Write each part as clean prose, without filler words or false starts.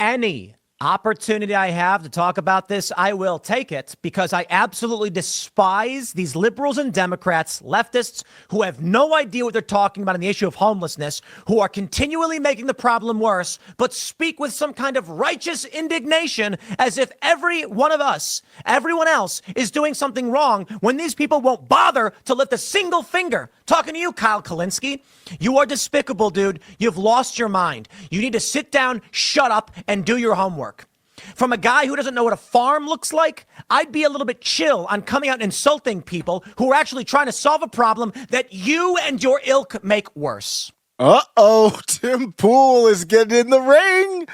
any opportunity I have to talk about this, I will take it, because I absolutely despise these liberals and Democrats, leftists, who have no idea what they're talking about on the issue of homelessness, who are continually making the problem worse, but speak with some kind of righteous indignation as if every one of us, everyone else, is doing something wrong when these people won't bother to lift a single finger. Talking to you, Kyle Kulinski. You are despicable, dude. You've lost your mind. You need to sit down, shut up, and do your homework. From a guy who doesn't know what a farm looks like, I'd be a little bit chill on coming out and insulting people who are actually trying to solve a problem that you and your ilk make worse. Uh-oh, Tim Pool is getting in the ring.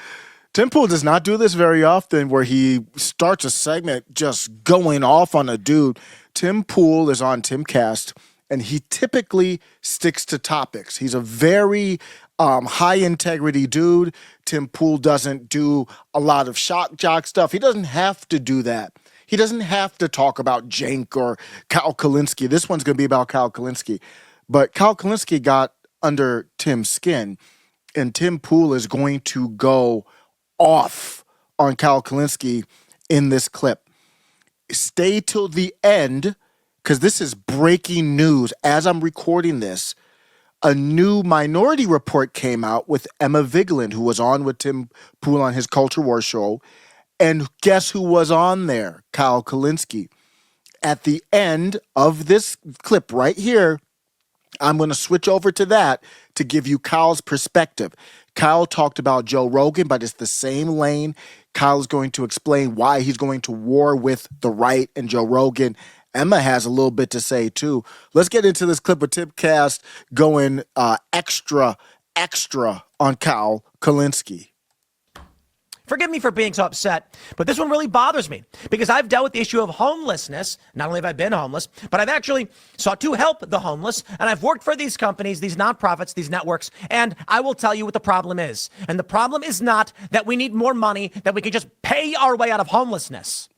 Tim Pool does not do this very often, where he starts a segment just going off on a dude. Tim Pool is on Timcast, and he typically sticks to topics. He's a very high integrity dude. Tim Pool doesn't do a lot of shock jock stuff. He doesn't have to do that. He doesn't have to talk about Jank or Kyle Kulinski. This one's going to be about Kyle Kulinski. But Kyle Kulinski got under Tim's skin, and Tim Pool is going to go off on Kyle Kulinski in this clip. Stay till the end, because this is breaking news. As I'm recording this, a new Minority Report came out with Emma Vigeland, who was on with Tim Pool on his Culture War show. And guess who was on there? Kyle Kulinski. At the end of this clip right here, I'm going to switch over to that to give you Kyle's perspective. Kyle talked about Joe Rogan, but it's the same lane. Kyle is going to explain why he's going to war with the right and Joe Rogan. Emma has a little bit to say, too. Let's get into this clip of Tipcast going extra on Kyle Kulinski. Forgive me for being so upset, but this one really bothers me because I've dealt with the issue of homelessness. Not only have I been homeless, but I've actually sought to help the homeless, and I've worked for these companies, these nonprofits, these networks, and I will tell you what the problem is. And the problem is not that we need more money, that we can just pay our way out of homelessness.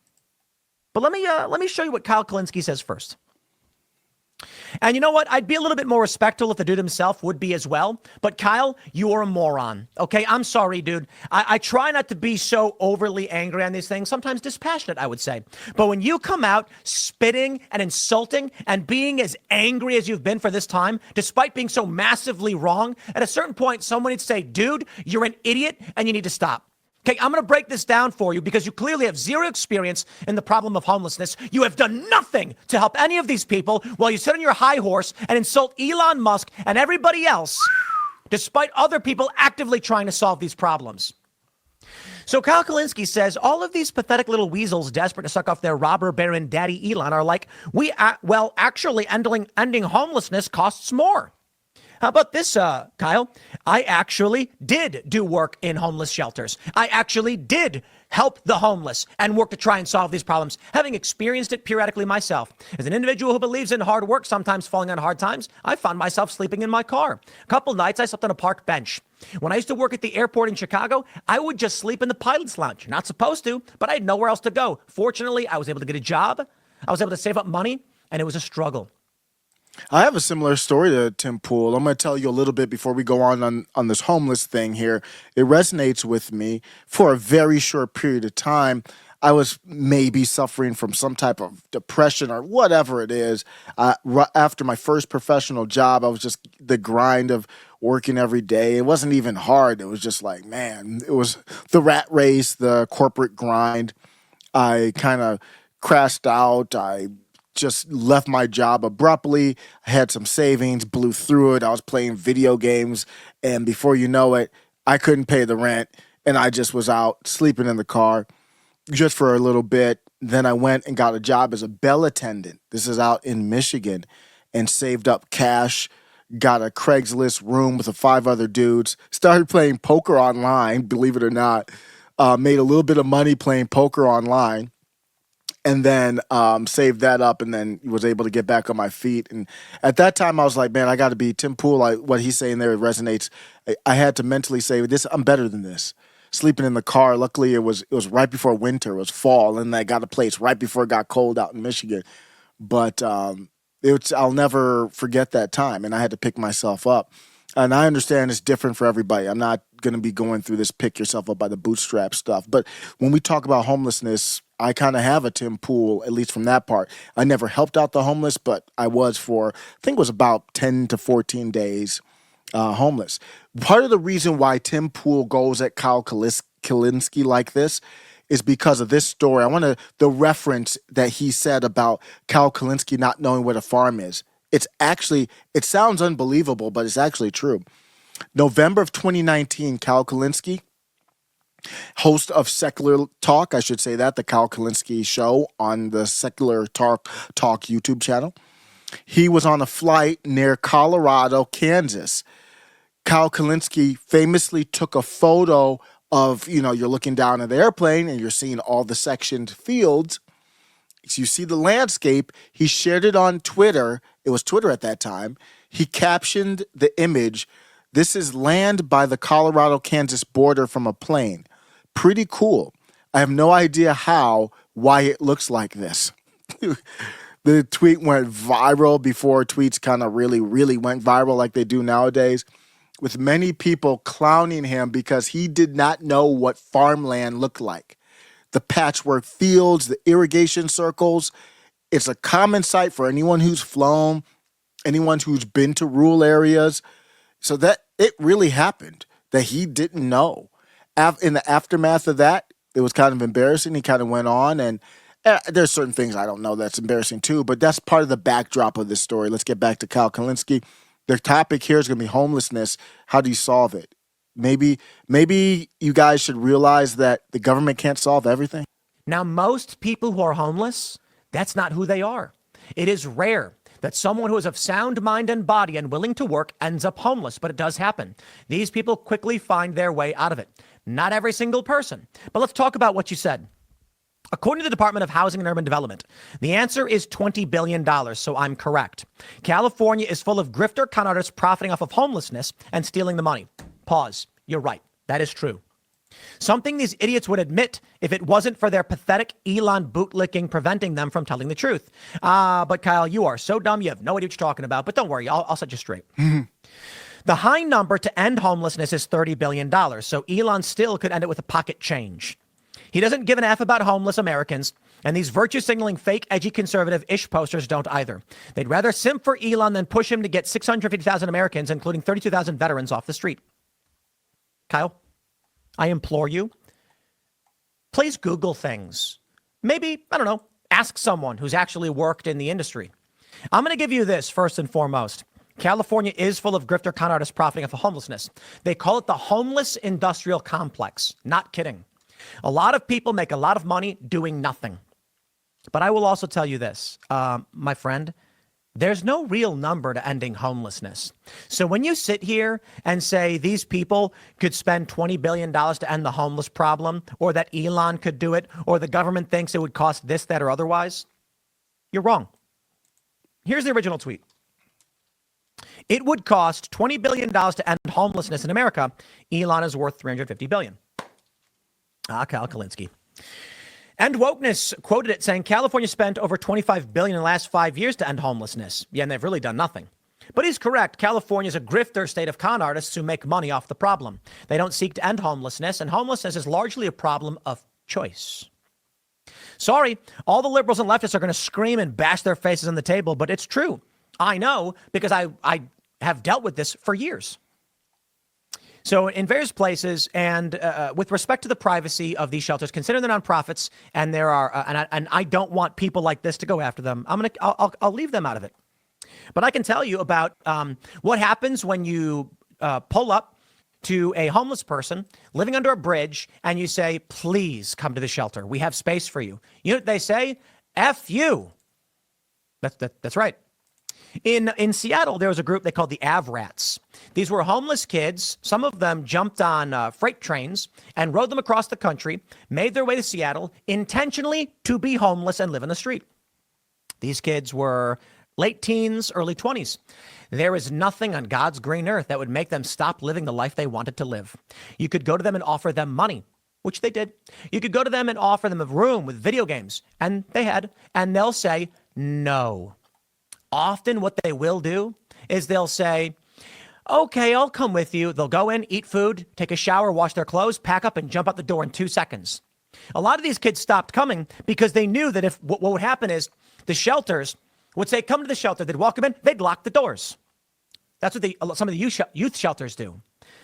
But let me show you what Kyle Kulinski says first. And you know what? I'd be a little bit more respectful if the dude himself would be as well. But Kyle, you are a moron. Okay, I'm sorry, dude. I try not to be so overly angry on these things, sometimes dispassionate, I would say. But when you come out spitting and insulting and being as angry as you've been for this time, despite being so massively wrong, at a certain point, someone would say, dude, you're an idiot and you need to stop. Okay, I'm going to break this down for you because you clearly have zero experience in the problem of homelessness. You have done nothing to help any of these people while you sit on your high horse and insult Elon Musk and everybody else, despite other people actively trying to solve these problems. So Kyle Kulinski says all of these pathetic little weasels desperate to suck off their robber baron daddy Elon are like, actually ending homelessness costs more. How about this, Kyle? I actually did do work in homeless shelters. I actually did help the homeless and work to try and solve these problems, having experienced it periodically myself. As an individual who believes in hard work, sometimes falling on hard times, I found myself sleeping in my car. A couple nights I slept on a park bench. When I used to work at the airport in Chicago, I would just sleep in the pilot's lounge. Not supposed to, but I had nowhere else to go. Fortunately, I was able to get a job. I was able to save up money, and it was a struggle. I have a similar story to Tim Pool. I'm going to tell you a little bit before we go on this homeless thing here. It resonates with me. For a very short period of time, I was maybe suffering from some type of depression or whatever it is. After my first professional job, I was just the grind of working every day. It wasn't even hard. It was just like, man, it was the rat race, the corporate grind. I kind of crashed out. I just left my job abruptly. I had some savings, blew through it. I was playing video games, and before you know it, I couldn't pay the rent, and I just was out sleeping in the car just for a little bit. Then I went and got a job as a bell attendant. This is out in Michigan, and saved up cash, got a Craigslist room with 5 other dudes, started playing poker online, believe it or not, made a little bit of money playing poker online. And then saved that up, and then was able to get back on my feet. And at that time, I was like, man, I got to be Tim Pool. What he's saying there resonates. I had to mentally say, this, I'm better than this. Sleeping in the car. Luckily, it was right before winter. It was fall, and I got a place right before it got cold out in Michigan. But I'll never forget that time, and I had to pick myself up. And I understand it's different for everybody. I'm not going to be going through this pick yourself up by the bootstrap stuff. But when we talk about homelessness, I kind of have a Tim Pool, at least from that part. I never helped out the homeless, but I was for, I think it was about 10 to 14 days homeless. Part of the reason why Tim Pool goes at Kyle Kulinski like this is because of this story. I want the reference that he said about Kyle Kulinski not knowing what a farm is. It's actually, it sounds unbelievable, but it's actually true. November of 2019, Kyle Kulinski, host of Secular Talk, I should say that, the Kyle Kulinski show on the Secular Talk YouTube channel. He was on a flight near Colorado, Kansas. Kyle Kulinski famously took a photo of, you're looking down at the airplane and you're seeing all the sectioned fields. So you see the landscape. He shared it on Twitter. It was Twitter at that time. He captioned the image, "This is land by the Colorado-Kansas border from a plane. Pretty cool. I have no idea why it looks like this." The tweet went viral before tweets kind of really, really went viral like they do nowadays, with many people clowning him because he did not know what farmland looked like. The patchwork fields, the irrigation circles. It's a common sight for anyone who's flown, anyone who's been to rural areas. So that it really happened that he didn't know. In the aftermath of that, it was kind of embarrassing. He kind of went on, and there's certain things I don't know that's embarrassing too, but that's part of the backdrop of this story. Let's get back to Kyle Kulinski. The topic here is going to be homelessness. How do you solve it? Maybe you guys should realize that the government can't solve everything. Now, most people who are homeless, that's not who they are. It is rare that someone who is of sound mind and body and willing to work ends up homeless, but it does happen. These people quickly find their way out of it. Not every single person. But let's talk about what you said. According to the Department of Housing and Urban Development, the answer is $20 billion, so I'm correct. California is full of grifter con artists profiting off of homelessness and stealing the money. Pause. You're right. That is true. Something these idiots would admit if it wasn't for their pathetic Elon bootlicking preventing them from telling the truth. But Kyle, you are so dumb. You have no idea what you're talking about. But don't worry. I'll set you straight. The high number to end homelessness is $30 billion. So Elon still could end it with a pocket change. He doesn't give an F about homeless Americans, and these virtue-signaling fake, edgy, conservative-ish posters don't either. They'd rather simp for Elon than push him to get 650,000 Americans, including 32,000 veterans, off the street. Kyle, I implore you, please Google things. Maybe, I don't know, ask someone who's actually worked in the industry. I'm going to give you this first and foremost. California is full of grifter con artists profiting off of homelessness. They call it the homeless industrial complex. Not kidding. A lot of people make a lot of money doing nothing. But I will also tell you this, my friend, there's no real number to ending homelessness. So when you sit here and say these people could spend $20 billion to end the homeless problem, or that Elon could do it, or the government thinks it would cost this, that, or otherwise, you're wrong. Here's the original tweet. It would cost $20 billion to end homelessness in America. Elon is worth $350 billion. Kyle Kulinski. And Wokeness quoted it saying California spent over $25 billion in the last 5 years to end homelessness. Yeah, and they've really done nothing. But he's correct. California is a grifter state of con artists who make money off the problem. They don't seek to end homelessness, and homelessness is largely a problem of choice. Sorry, all the liberals and leftists are going to scream and bash their faces on the table, but it's true. I know because I have dealt with this for years. So in various places, and with respect to the privacy of these shelters, consider the nonprofits, and there are, and I don't want people like this to go after them. I'll leave them out of it. But I can tell you about what happens when you pull up to a homeless person living under a bridge, and you say, "Please come to the shelter. We have space for you." You know what they say? F you. That's right. In Seattle, there was a group they called the Avrats. These were homeless kids. Some of them jumped on freight trains and rode them across the country, made their way to Seattle intentionally to be homeless and live in the street. These kids were late teens, early 20s. There is nothing on God's green earth that would make them stop living the life they wanted to live. You could go to them and offer them money, which they did. You could go to them and offer them a room with video games, and they had, and they'll say no. Often what they will do is they'll say, Okay, I'll come with you. They'll go in, eat food, take a shower, wash their clothes, pack up, and jump out the door in 2 seconds. A lot of these kids stopped coming because they knew that if what would happen is the shelters would say, come to the shelter. They'd walk them in. They'd lock the doors. That's what some of the youth shelters do.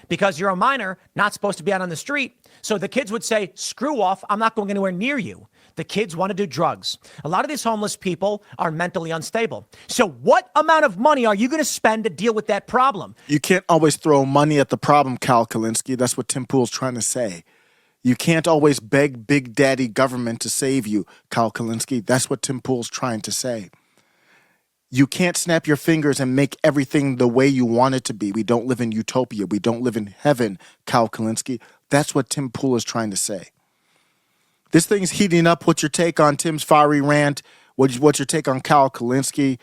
Because you're a minor, not supposed to be out on the street. So the kids would say, screw off. I'm not going anywhere near you. The kids want to do drugs. A lot of these homeless people are mentally unstable. So what amount of money are you going to spend to deal with that problem? You can't always throw money at the problem, Kyle Kulinski. That's what Tim Pool's trying to say. You can't always beg Big Daddy government to save you, Kyle Kulinski. That's what Tim Pool's trying to say. You can't snap your fingers and make everything the way you want it to be. We don't live in utopia. We don't live in heaven, Kyle Kulinski. That's what Tim Pool is trying to say. This thing's heating up. What's your take on Tim's fiery rant? What's your take on Kyle Kulinski?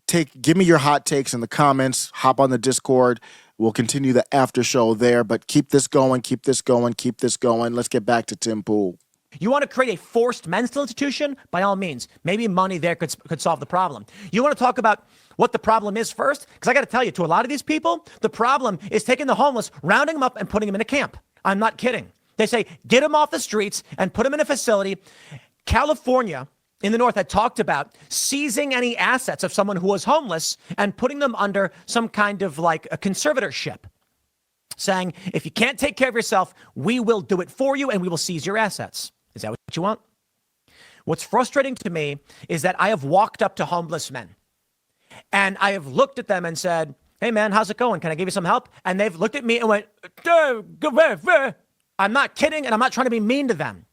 Give me your hot takes in the comments. Hop on the Discord. We'll continue the after show there. But keep this going, keep this going, keep this going. Let's get back to Tim Pool. You want to create a forced mental institution? By all means. Maybe money there could solve the problem. You want to talk about what the problem is first? Because I got to tell you, to a lot of these people, the problem is taking the homeless, rounding them up, and putting them in a camp. I'm not kidding. They say, get them off the streets and put them in a facility. California in the north had talked about seizing any assets of someone who was homeless and putting them under some kind of like a conservatorship, saying, if you can't take care of yourself, we will do it for you and we will seize your assets. Is that what you want? What's frustrating to me is that I have walked up to homeless men and I have looked at them and said, hey man, how's it going? Can I give you some help? And they've looked at me and went, I'm not kidding. And I'm not trying to be mean to them.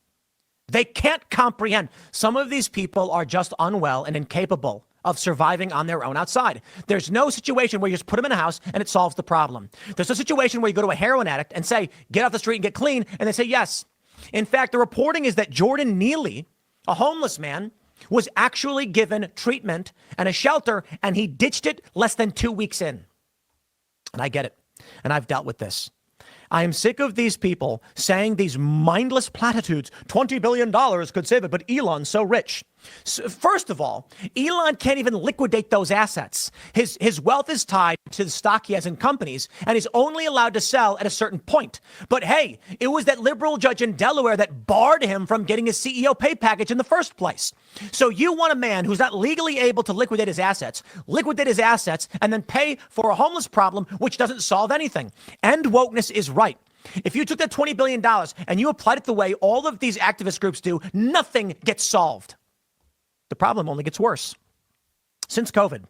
They can't comprehend. Some of these people are just unwell and incapable of surviving on their own outside. There's no situation where you just put them in a house and it solves the problem. There's no situation where you go to a heroin addict and say, get off the street and get clean. And they say, yes. In fact, the reporting is that Jordan Neely, a homeless man, was actually given treatment and a shelter, and he ditched it less than 2 weeks in. And I get it. And I've dealt with this. I am sick of these people saying these mindless platitudes. $20 billion could save it, but Elon's so rich. So first of all, Elon can't even liquidate those assets. His wealth is tied to the stock he has in companies, and he's only allowed to sell at a certain point. But hey, it was that liberal judge in Delaware that barred him from getting his CEO pay package in the first place. So you want a man who's not legally able to liquidate his assets, and then pay for a homeless problem, which doesn't solve anything. End wokeness is right. If you took that $20 billion and you applied it the way all of these activist groups do, nothing gets solved. The problem only gets worse. Since COVID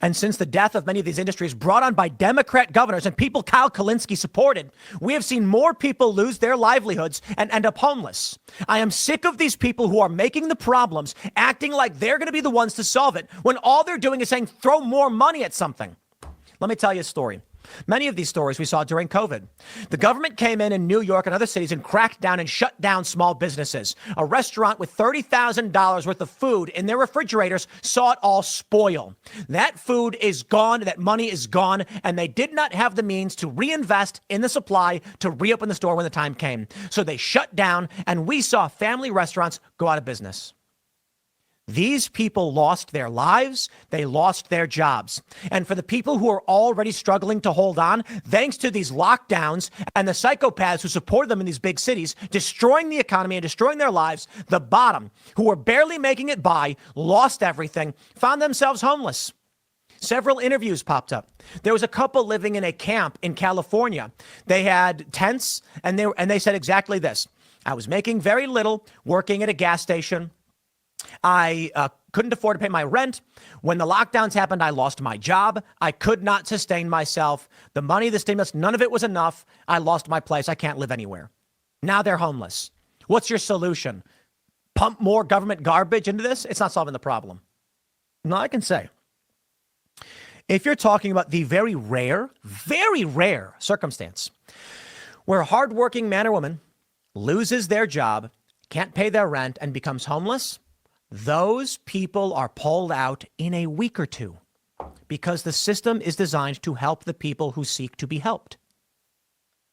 and since the death of many of these industries brought on by Democrat governors and people Kyle Kulinski supported, we have seen more people lose their livelihoods and end up homeless. I am sick of these people who are making the problems, acting like they're going to be the ones to solve it, when all they're doing is saying, throw more money at something. Let me tell you a story. Many of these stories we saw during COVID. The government came in New York and other cities and cracked down and shut down small businesses. A restaurant with $30,000 worth of food in their refrigerators saw it all spoil. That food is gone. That money is gone. And they did not have the means to reinvest in the supply to reopen the store when the time came. So they shut down, and we saw family restaurants go out of business. These people lost their lives. They lost their jobs. And for the people who are already struggling to hold on, thanks to these lockdowns and the psychopaths who support them in these big cities, destroying the economy and destroying their lives, the bottom, who were barely making it by, lost everything, found themselves homeless. Several interviews popped up. There was a couple living in a camp in California. They had tents, and they said exactly this. I was making very little, working at a gas station. I couldn't afford to pay my rent. When the lockdowns happened, I lost my job. I could not sustain myself. The money, the stimulus, none of it was enough. I lost my place. I can't live anywhere. Now they're homeless. What's your solution? Pump more government garbage into this? It's not solving the problem. No, I can say, if you're talking about the very rare circumstance where a hardworking man or woman loses their job, can't pay their rent, and becomes homeless, those people are pulled out in a week or two because the system is designed to help the people who seek to be helped.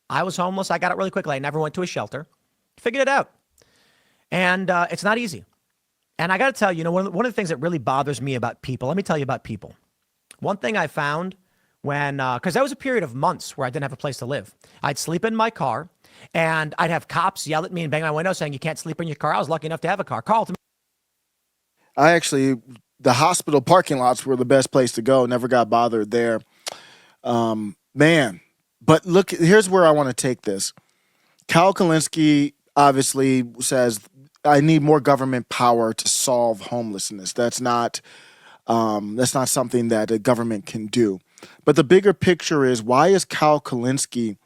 I was homeless. I got it really quickly. I never went to a shelter. Figured it out. And it's not easy. And I got to tell you, one of the things that really bothers me about people, let me tell you about people. One thing I found when, because that was a period of months where I didn't have a place to live. I'd sleep in my car, and I'd have cops yell at me and bang my window saying, you can't sleep in your car. I was lucky enough to have a car. Carlton. The hospital parking lots were the best place to go. Never got bothered there. Man, but look, here's where I want to take this. Kyle Kulinski obviously says, I need more government power to solve homelessness. That's not something that a government can do. But the bigger picture is, why is Kyle Kulinski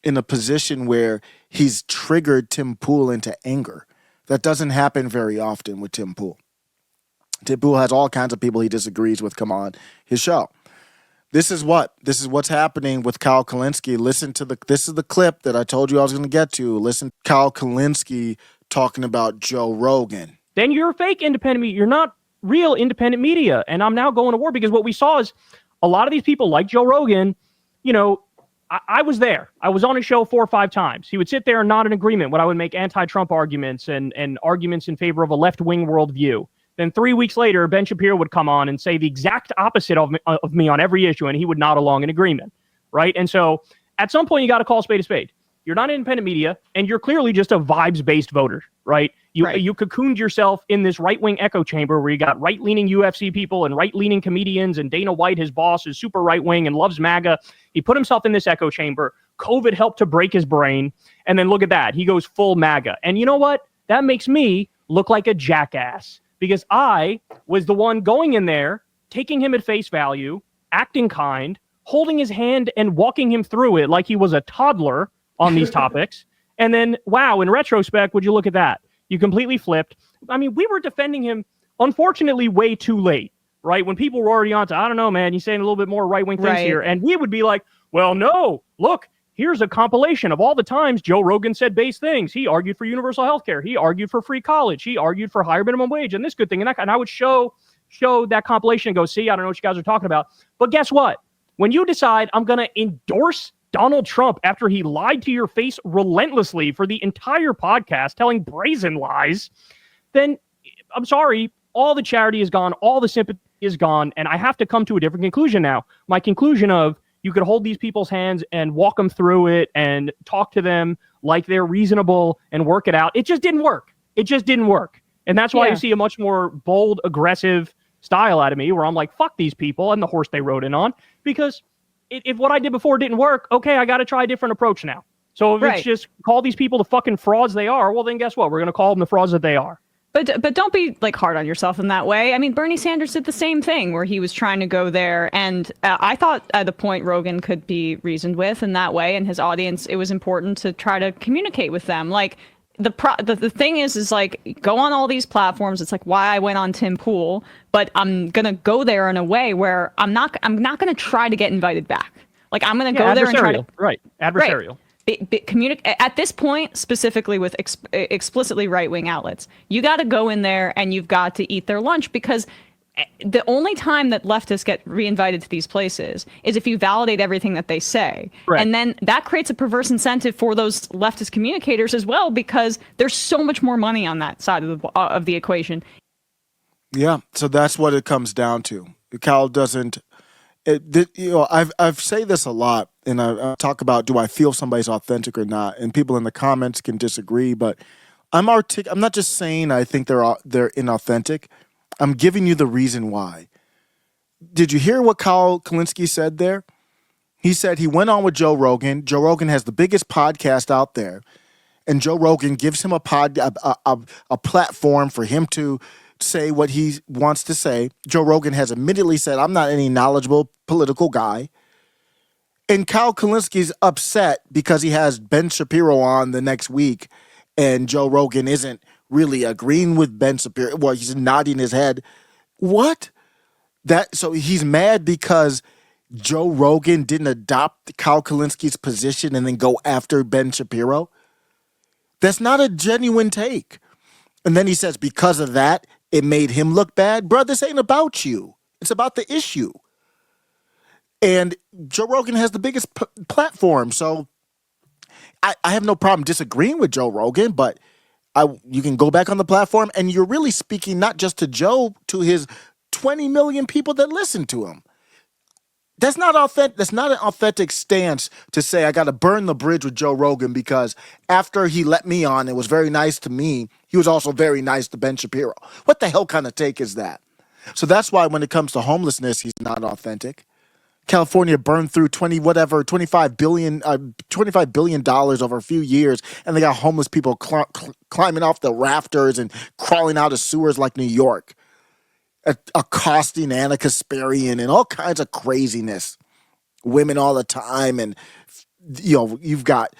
in a position where he's triggered Tim Pool into anger? That doesn't happen very often with Tim Pool. Tim Pool has all kinds of people he disagrees with come on his show. This is what's happening with Kyle Kulinski. This is the clip that I told you I was going to get to. Listen to Kyle Kulinski talking about Joe Rogan. Then you're fake independent media. You're not real independent media. And I'm now going to war because what we saw is a lot of these people like Joe Rogan, I was there. I was on his show 4 or 5 times. He would sit there and nod in agreement when I would make anti-Trump arguments and arguments in favor of a left-wing worldview. Then 3 weeks later, Ben Shapiro would come on and say the exact opposite of me on every issue, and he would nod along in agreement, right? And so at some point, you got to call a spade a spade. You're not independent media, and you're clearly just a vibes-based voter, right? You cocooned yourself in this right-wing echo chamber where you got right-leaning UFC people and right-leaning comedians, and Dana White, his boss, is super right-wing and loves MAGA. He put himself in this echo chamber. COVID helped to break his brain, and then look at that. He goes full MAGA. And you know what? That makes me look like a jackass, because I was the one going in there, taking him at face value, acting kind, holding his hand and walking him through it like he was a toddler on these topics. And then, wow, in retrospect, would you look at that? You completely flipped. I mean, we were defending him, unfortunately, way too late, right? When people were already on to, I don't know, man, you're saying a little bit more right-wing things here. And we would be like, well, no, look, here's a compilation of all the times Joe Rogan said base things. He argued for universal health care. He argued for free college. He argued for higher minimum wage and this good thing. And I would show that compilation and go, see, I don't know what you guys are talking about. But guess what? When you decide I'm going to endorse Donald Trump after he lied to your face relentlessly for the entire podcast, telling brazen lies, then I'm sorry, all the charity is gone, all the sympathy is gone, and I have to come to a different conclusion now. My conclusion of, you could hold these people's hands and walk them through it and talk to them like they're reasonable and work it out. It just didn't work. It just didn't work. And that's why you see a much more bold, aggressive style out of me where I'm like, fuck these people and the horse they rode in on. Because if what I did before didn't work, okay, I got to try a different approach now. So if it's just call these people the fucking frauds they are, well, then guess what? We're going to call them the frauds that they are. But don't be like hard on yourself in that way. I mean, Bernie Sanders did the same thing where he was trying to go there. And I thought at the point Rogan could be reasoned with in that way. And his audience, it was important to try to communicate with them. Like the thing is like, go on all these platforms. It's like why I went on Tim Pool, but I'm going to go there in a way where I'm not going to try to get invited back. Like I'm going to go there and try to. Right. Adversarial. Right. At this point, specifically with explicitly right-wing outlets, you got to go in there and you've got to eat their lunch, because the only time that leftists get reinvited to these places is if you validate everything that they say. Right. And then that creates a perverse incentive for those leftist communicators as well, because there's so much more money on that side of the equation. Yeah, so that's what it comes down to. Cal doesn't. I've say this a lot, and I talk about, do I feel somebody's authentic or not? And people in the comments can disagree, but I'm not just saying I think they're inauthentic. I'm giving you the reason why. Did you hear what Kyle Kulinski said there? He said he went on with Joe Rogan. Joe Rogan has the biggest podcast out there, and Joe Rogan gives him a platform for him to say what he wants to say. Joe Rogan has admittedly said, I'm not any knowledgeable political guy. And Kyle Kulinski's upset because he has Ben Shapiro on the next week, and Joe Rogan isn't really agreeing with Ben Shapiro. Well, he's nodding his head. What? So he's mad because Joe Rogan didn't adopt Kyle Kulinski's position and then go after Ben Shapiro? That's not a genuine take. And then he says, because of that, it made him look bad. Bro, this ain't about you. It's about the issue. And Joe Rogan has the biggest platform. So I have no problem disagreeing with Joe Rogan, but you can go back on the platform and you're really speaking not just to Joe, to his 20 million people that listen to him. That's not authentic. That's not an authentic stance to say I got to burn the bridge with Joe Rogan because after he let me on, it was very nice to me. He was also very nice to Ben Shapiro. What the hell kind of take is that? So that's why when it comes to homelessness, he's not authentic. California burned through $25 billion over a few years, and they got homeless people climbing off the rafters and crawling out of sewers like New York, accosting Anna Kasparian and all kinds of craziness. Women all the time, and you've got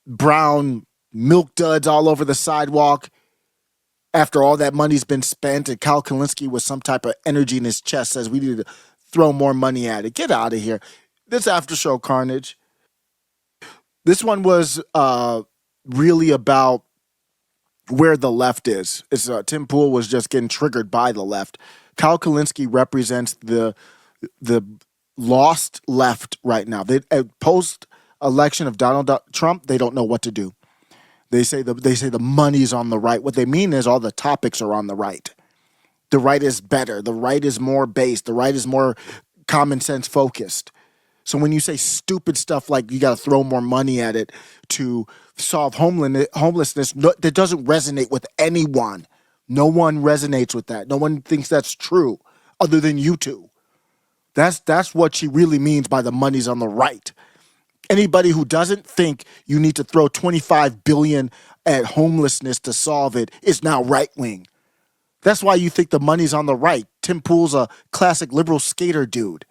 brown milk duds all over the sidewalk. After all that money's been spent, and Kyle Kulinski with some type of energy in his chest says we need to throw more money at it. Get out of here. This after show carnage. This one was really about where the left is. It's Tim Pool was just getting triggered by the left. Kyle Kulinski represents the lost left right now. They post election of Donald Trump, they don't know what to do. They say the money's on the right. What they mean is all the topics are on the right. The right is better. The right is more based. The right is more common sense focused. So when you say stupid stuff like you got to throw more money at it to solve homelessness, that doesn't resonate with anyone. No one resonates with that. No one thinks that's true other than you two. That's what she really means by the money's on the right. Anybody who doesn't think you need to throw $25 billion at homelessness to solve it is now right wing. That's why you think the money's on the right. Tim Pool's a classic liberal skater dude.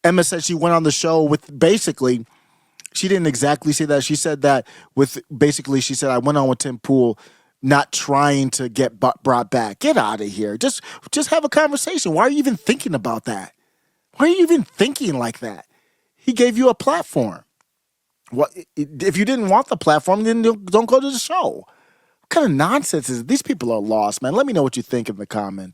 Emma said she went on the show with basically, she didn't exactly say that. She said that she said, I went on with Tim Pool not trying to get brought back. Get out of here. Just have a conversation. Why are you even thinking about that? Why are you even thinking like that? He gave you a platform. What if you didn't want the platform, then don't go to the show. What kind of nonsense is it? These people are lost, man. Let me know what you think in the comments.